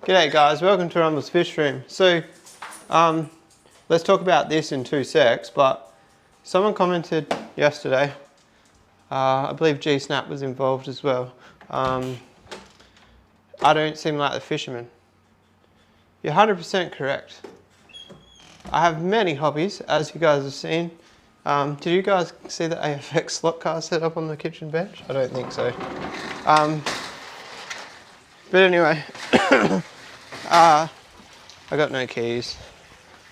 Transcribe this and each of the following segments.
G'day guys, welcome to Rumble's Fish Room. So, let's talk about this in 2 secs, but someone commented yesterday, I believe G-Snap was involved as well. I don't seem like the fisherman. You're 100% correct. I have many hobbies, as you guys have seen. Did you guys see the AFX slot car set up on the kitchen bench? I don't think so. But anyway, I got no keys.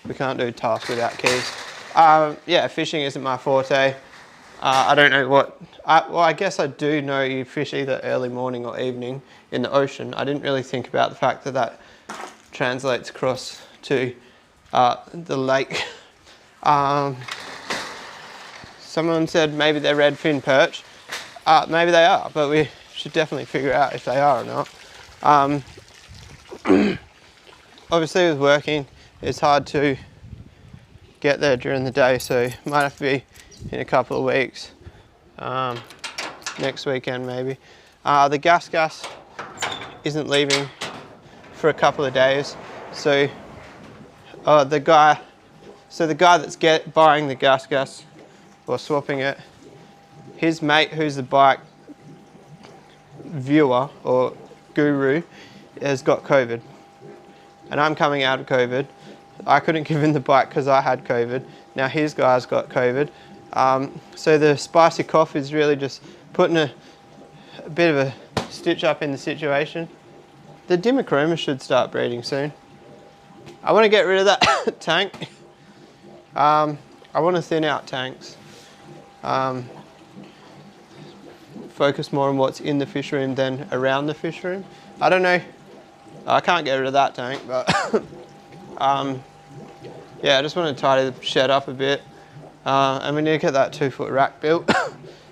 We can't do tasks without keys. Yeah, fishing isn't my forte. I don't know what, well I guess I do know you fish either early morning or evening in the ocean. I didn't really think about the fact that that translates across to the lake. Someone said maybe they're redfin perch. Maybe they are, but we should definitely figure out if they are or not. Obviously with working, it's hard to get there during the day, so it might have to be in a couple of weeks. Next weekend maybe. The gasgas isn't leaving for a couple of days, so the guy that's buying the gasgas or swapping it, his mate who's the bike viewer or guru has got COVID, and I'm coming out of COVID. I couldn't give him the bike because I had COVID. Now his guy's got COVID. So the spicy cough is really just putting a bit of a stitch up in the situation. The Dimochroma should start breeding soon. I want to get rid of that tank. I want to thin out tanks. Focus more on what's in the fish room than around the fish room. I don't know. I can't get rid of that tank, but yeah, I just want to tidy the shed up a bit. And we need to get that 2-foot rack built.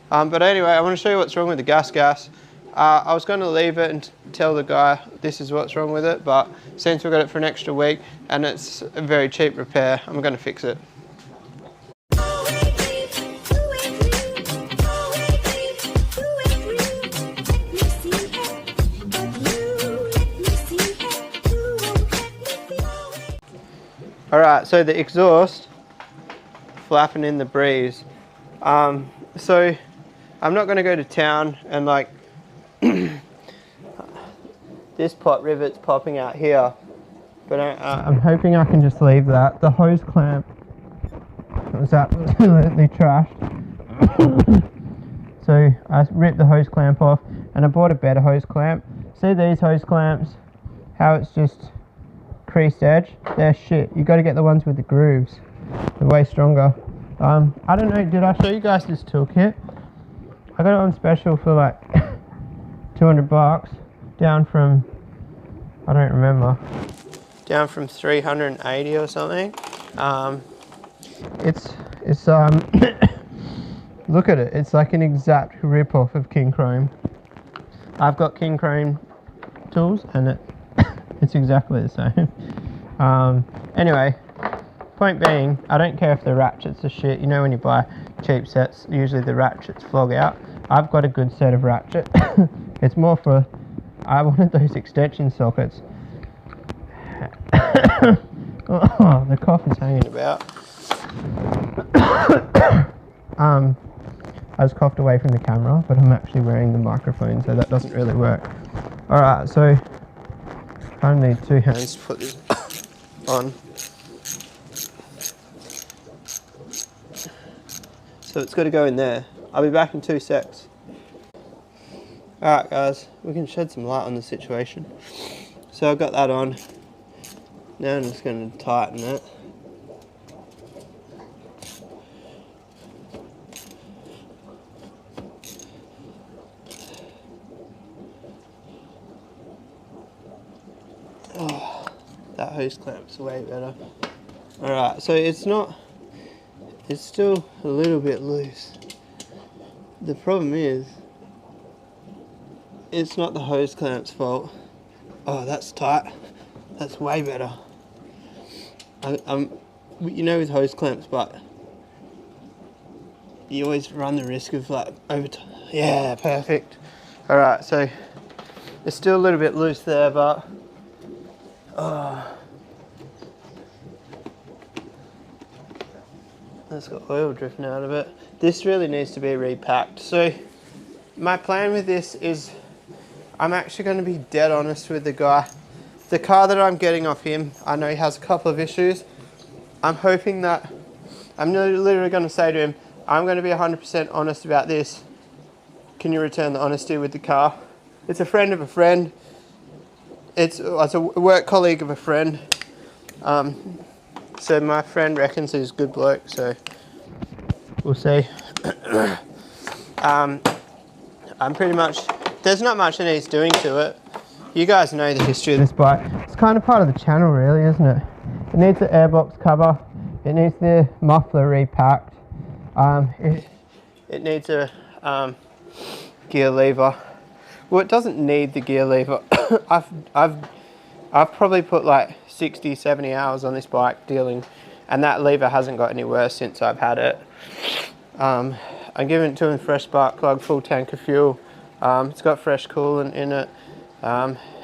But anyway, I want to show you what's wrong with the gasgas. I was going to leave it and tell the guy this is what's wrong with it, but since we've got it for an extra week and it's a very cheap repair, I'm going to fix it. Alright, so the exhaust flapping in the breeze. So I'm not going to go to town and like this pot rivet's popping out here, but I'm hoping I can just leave that. The hose clamp was absolutely trashed. So I ripped the hose clamp off and I bought a better hose clamp. See these hose clamps, how it's just creased edge? They're shit. You got to get the ones with the grooves. They're way stronger. I don't know, did I show you guys this toolkit? I got it on special for like 200 bucks, down from, I don't remember, down from 380 or something. It's look at it, it's like an exact rip-off of King Chrome. I've got King Chrome tools and it's exactly the same. Anyway, point being, I don't care if the ratchets are shit. You know when you buy cheap sets, usually the ratchets flog out. I've got a good set of ratchet. It's more for, I wanted those extension sockets. Oh, the cough is hanging about. I just coughed away from the camera, but I'm actually wearing the microphone, so that doesn't really work. Alright, so I need 2 hands to put this on. So it's got to go in there. I'll be back in 2 secs. Alright guys, we can shed some light on the situation. So I've got that on. Now I'm just going to tighten it. Oh, that hose clamp's way better. Alright, so it's still a little bit loose. The problem is, it's not the hose clamp's fault. Oh, that's tight. That's way better. You know with hose clamps, but you always run the risk of like yeah, perfect. Alright, so it's still a little bit loose there, but That's got oil drifting out of it. This really needs to be repacked. So my plan with this is I'm actually going to be dead honest with the guy. The car that I'm getting off him, I know he has a couple of issues. I'm hoping that, I'm literally going to say to him, I'm going to be 100% honest about this. Can you return the honesty with the car? It's a friend of a friend. It's a work colleague of a friend. So my friend reckons he's a good bloke, so we'll see. I'm pretty much, there's not much that needs doing to it. You guys know the history of this bike. It's kind of part of the channel really, isn't it? It needs the airbox cover. It needs the muffler repacked. It needs a gear lever. Well, it doesn't need the gear lever. I've probably put like 60, 70 hours on this bike dealing, and that lever hasn't got any worse since I've had it. I'm giving it to him fresh spark plug, full tank of fuel. It's got fresh coolant in it.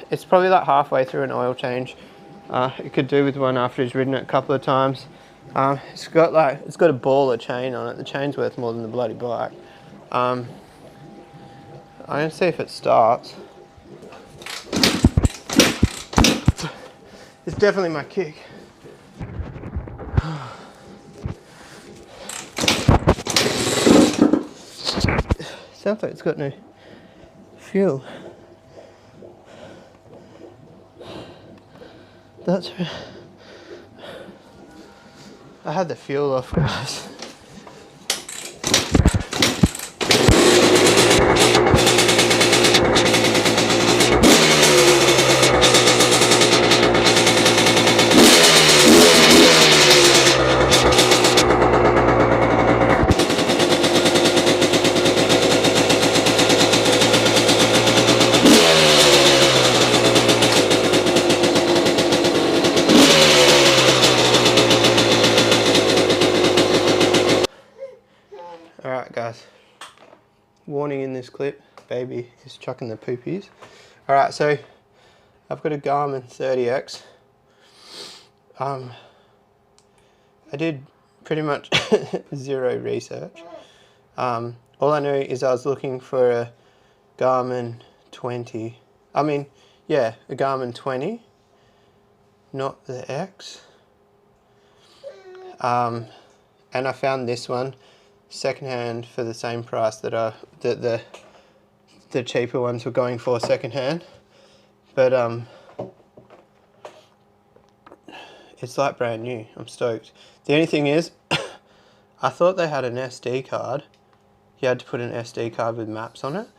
It's probably like halfway through an oil change. It could do with one after he's ridden it a couple of times. It's got a baller chain on it. The chain's worth more than the bloody bike. I'm gonna see if it starts. It's definitely my kick. Sounds like it's got no fuel. That's right. I had the fuel off, guys. Alright guys, warning in this clip, baby is chucking the poopies. Alright, so I've got a Garmin 30X. I did pretty much zero research. All I know is I was looking for a Garmin 20. A Garmin 20, not the X. And I found this one secondhand for the same price that the cheaper ones were going for secondhand, but it's like brand new. I'm stoked. The only thing is, I thought they had an SD card. You had to put an SD card with maps on it,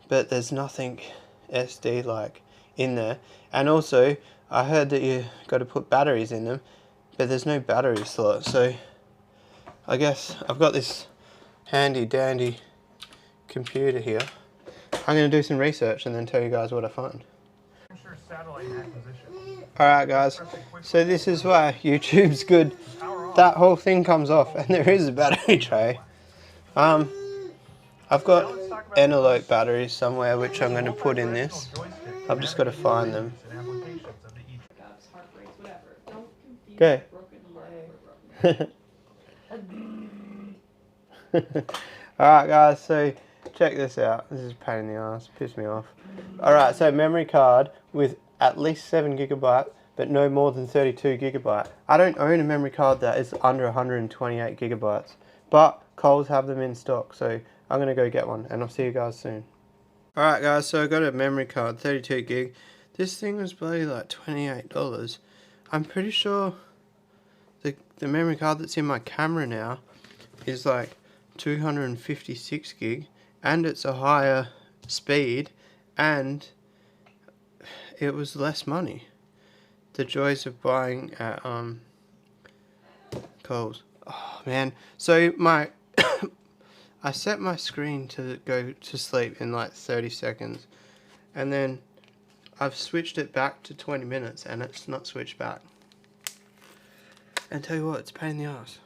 but there's nothing SD like in there. And also, I heard that you got to put batteries in them, but there's no battery slot. So I guess I've got this handy dandy computer here. I'm going to do some research and then tell you guys what I find. Alright guys, so this is why YouTube's good. That whole thing comes off and there is a battery tray. I've got antelope batteries somewhere which I'm going to put in this. I've just got to find them. Okay. Alright guys, so check this out. This is a pain in the ass, pissed me off. Alright, so memory card with at least 7 GB, but no more than 32 GB. I don't own a memory card that is under 128 GB, but Coles have them in stock, so I'm going to go get one, and I'll see you guys soon. Alright guys, so I got a memory card, 32 gig. This thing was bloody like $28. I'm pretty sure the memory card that's in my camera now is like 256 gig, and it's a higher speed, and it was less money. The joys of buying at Coles. Oh man, so I set my screen to go to sleep in like 30 seconds, and then I've switched it back to 20 minutes and it's not switched back. And tell you what, it's a pain in the ass.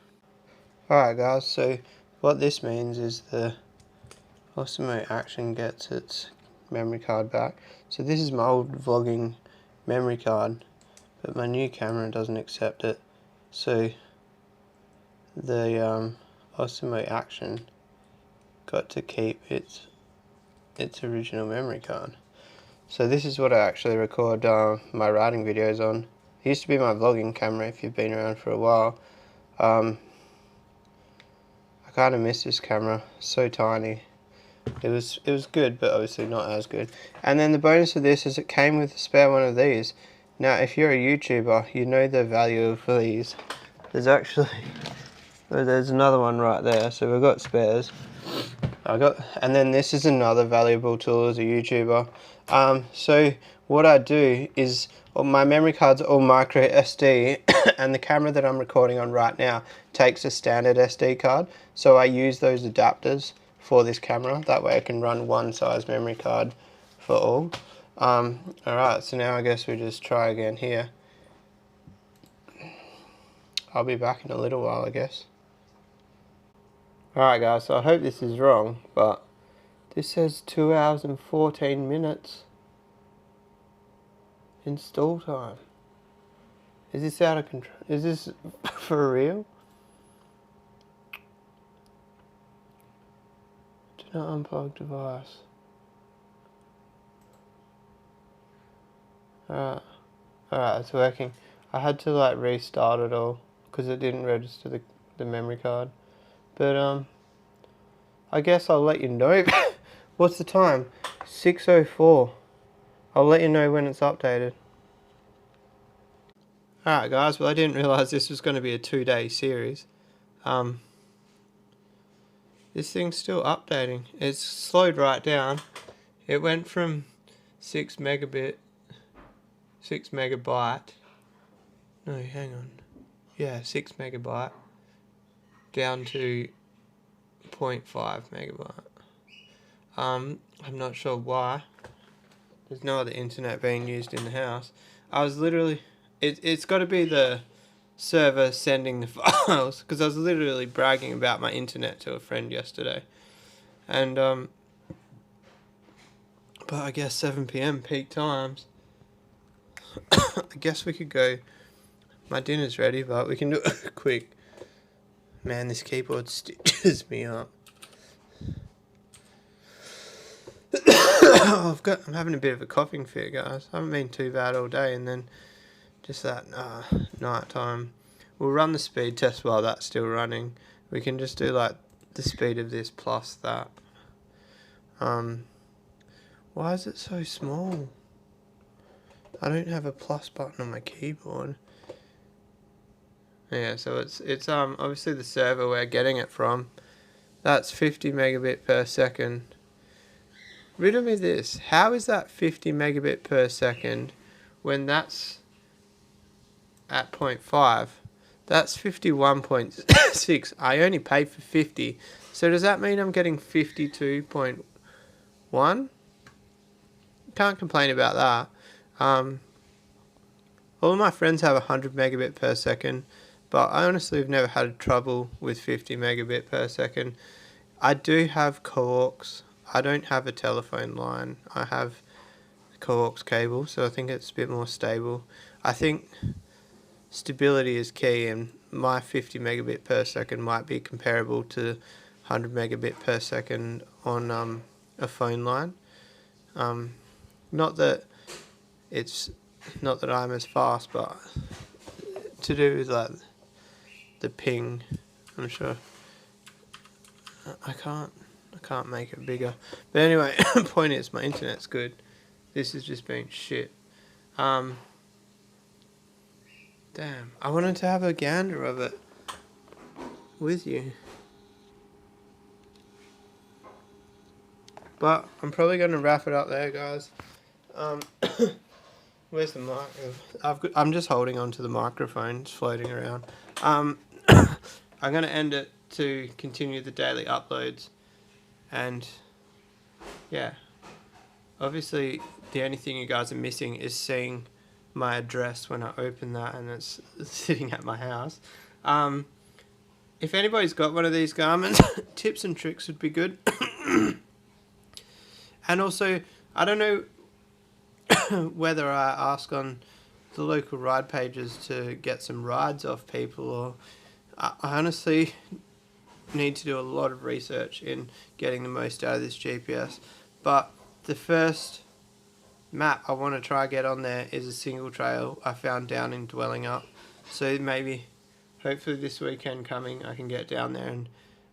Alright guys, so what this means is the Osmo Action gets its memory card back. So this is my old vlogging memory card. but my new camera doesn't accept it. So the Osmo Action got to keep its original memory card. So this is what I actually record my riding videos on. It used to be my vlogging camera if you've been around for a while. I kind of miss this camera, so tiny. It was good, but obviously not as good. And then the bonus of this is it came with a spare one of these. Now if you're a YouTuber, you know the value of these. There's another one right there, so we've got spares. And then this is another valuable tool as a YouTuber. So what I do is, my memory card's all micro SD, and the camera that I'm recording on right now takes a standard SD card. So I use those adapters for this camera. That way I can run one size memory card for all. Alright, so now I guess we just try again here. I'll be back in a little while, I guess. Alright guys, so I hope this is wrong, but this says 2 hours and 14 minutes install time. Is this out of control? Is this for real? Do not unplug device. Alright, it's working. I had to like restart it all because it didn't register the memory card. But I guess I'll let you know. What's the time? 6:04. I'll let you know when it's updated. Alright guys, well I didn't realise this was going to be a 2-day series. This thing's still updating. It's slowed right down. It went from 6 megabyte. No, hang on. Yeah, 6 megabyte down to 0.5 megabyte. I'm not sure why. There's no other internet being used in the house. I was literally... It's got to be the server sending the files, because I was literally bragging about my internet to a friend yesterday. And, but I guess 7 PM peak times. I guess we could go... My dinner's ready, but we can do it quick. Man, this keyboard stitches me up. I'm having a bit of a coughing fit, guys. I haven't been too bad all day, and then just that night time. We'll run the speed test while that's still running. We can just do like the speed of this plus that. Why is it so small? I don't have a plus button on my keyboard. Yeah, so it's obviously the server we're getting it from. That's 50 megabit per second. Riddle me this. How is that 50 megabit per second when that's at 0.5? That's 51.6. I only paid for 50. So does that mean I'm getting 52.1? Can't complain about that. All of my friends have 100 megabit per second, but I honestly have never had trouble with 50 megabit per second. I do have coax. I don't have a telephone line. I have a coax cable, so I think it's a bit more stable. I think stability is key, and my 50 megabit per second might be comparable to 100 megabit per second on a phone line. Not that I'm as fast, but to do with like the ping, I'm sure. I can't make it bigger. But anyway, the point is my internet's good. This has just been shit. Damn, I wanted to have a gander of it with you. But I'm probably going to wrap it up there, guys. Where's the mic? I'm just holding on to the microphone. It's floating around. I'm going to end it to continue the daily uploads. And, yeah. Obviously, the only thing you guys are missing is seeing my address when I open that and it's sitting at my house. If anybody's got one of these Garmin, tips and tricks would be good. And also, I don't know whether I ask on the local ride pages to get some rides off people, or I honestly need to do a lot of research in getting the most out of this GPS. But the first map I want to try get on there is a single trail I found down in Dwelling Up. So maybe, hopefully this weekend coming, I can get down there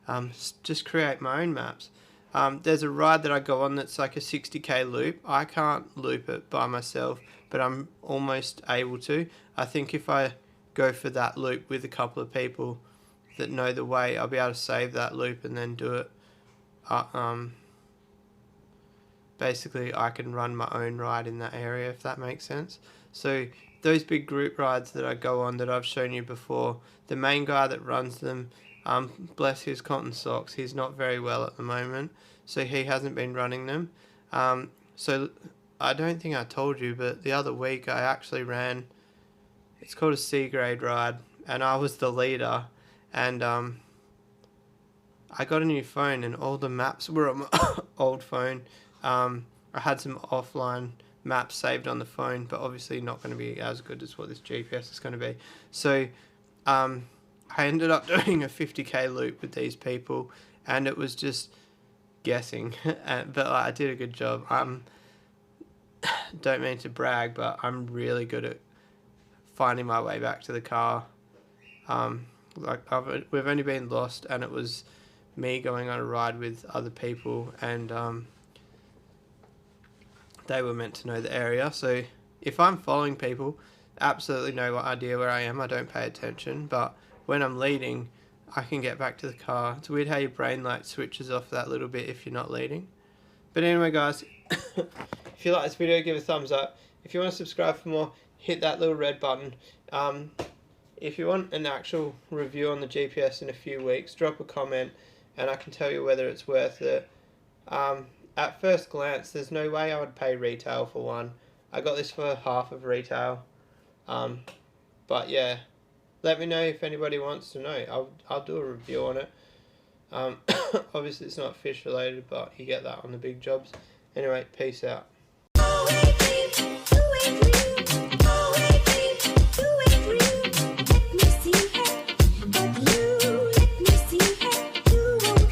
and just create my own maps. There's a ride that I go on that's like a 60k loop. I can't loop it by myself, but I'm almost able to. I think if I go for that loop with a couple of people that know the way, I'll be able to save that loop and then do it. Basically, I can run my own ride in that area, if that makes sense. So those big group rides that I go on that I've shown you before, the main guy that runs them, bless his cotton socks, he's not very well at the moment, so he hasn't been running them. So I don't think I told you, but the other week I actually ran, it's called a C grade ride, and I was the leader, and I got a new phone and all the maps were on my old phone. I had some offline maps saved on the phone, but obviously not going to be as good as what this GPS is going to be. So I ended up doing a 50k loop with these people, and it was just guessing, but I did a good job. Don't mean to brag, but I'm really good at finding my way back to the car. We've only been lost, and it was me going on a ride with other people, and they were meant to know the area. So if I'm following people, absolutely no idea where I am. I don't pay attention, but when I'm leading, I can get back to the car. It's weird how your brain like switches off that little bit if you're not leading. But anyway, guys, if you like this video, give it a thumbs up. If you want to subscribe for more, hit that little red button. If you want an actual review on the GPS in a few weeks, drop a comment and I can tell you whether it's worth it. At first glance, there's no way I would pay retail for one. I got this for half of retail. But yeah, let me know if anybody wants to know. I'll do a review on it. Obviously it's not fish related, but you get that on the big jobs. Anyway, peace out.